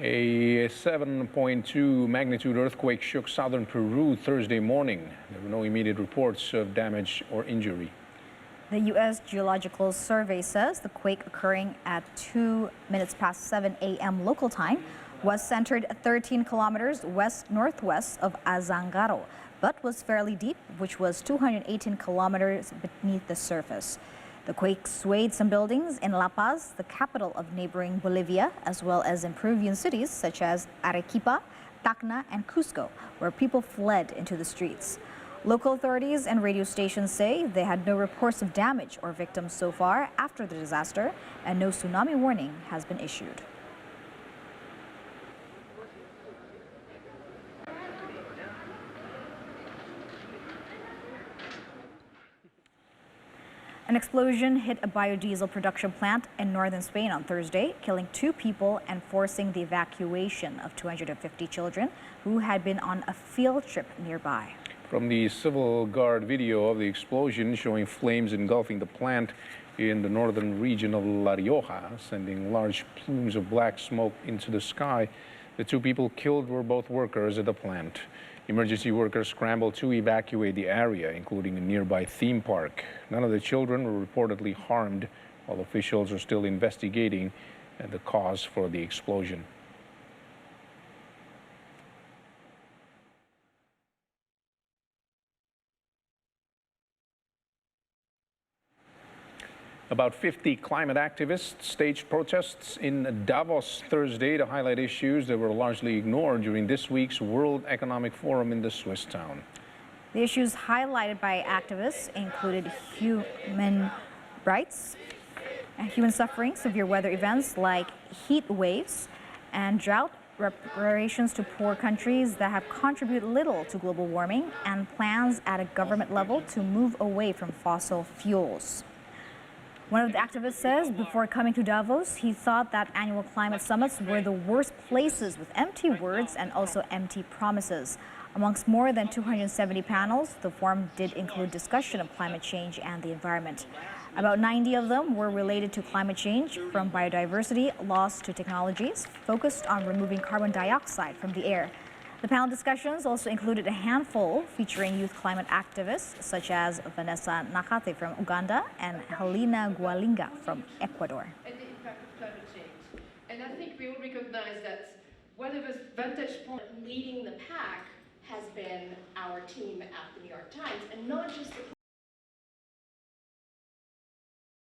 A 7.2 magnitude earthquake shook southern Peru Thursday morning. There were no immediate reports of damage or injury. The U.S. Geological Survey says the quake, occurring at 7 a.m. local time, was centered 13 kilometers west-northwest of Azangaro, but was fairly deep, which was 218 kilometers beneath the surface. The quake swayed some buildings in La Paz, the capital of neighboring Bolivia, as well as in Peruvian cities such as Arequipa, Tacna, and Cusco, where people fled into the streets. Local authorities and radio stations say they had no reports of damage or victims so far after the disaster, and no tsunami warning has been issued. An explosion hit a biodiesel production plant in northern Spain on Thursday, killing 2 people and forcing the evacuation of 250 children who had been on a field trip nearby. From the Civil Guard video of the explosion showing flames engulfing the plant in the northern region of La Rioja, sending large plumes of black smoke into the sky, the 2 people killed were both workers at the plant. Emergency workers scrambled to evacuate the area, including a nearby theme park. None of the children were reportedly harmed, while officials are still investigating the cause for the explosion. About 50 climate activists staged protests in Davos Thursday to highlight issues that were largely ignored during this week's World Economic Forum in the Swiss town. The issues highlighted by activists included human rights, human suffering, severe weather events like heat waves, and drought, reparations to poor countries that have contributed little to global warming, and plans at a government level to move away from fossil fuels. One of the activists says before coming to Davos, he thought that annual climate summits were the worst places with empty words and also empty promises. Amongst more than 270 panels, the forum did include discussion of climate change and the environment. About 90 of them were related to climate change, from biodiversity loss to technologies focused on removing carbon dioxide from the air. The panel discussions also included a handful featuring youth climate activists such as Vanessa Nakate from Uganda and Helena Gualinga from Ecuador. And the impact of climate change. And I think we all recognize that whatever vantage point leading the pack has been our team at the New York Times, and not just the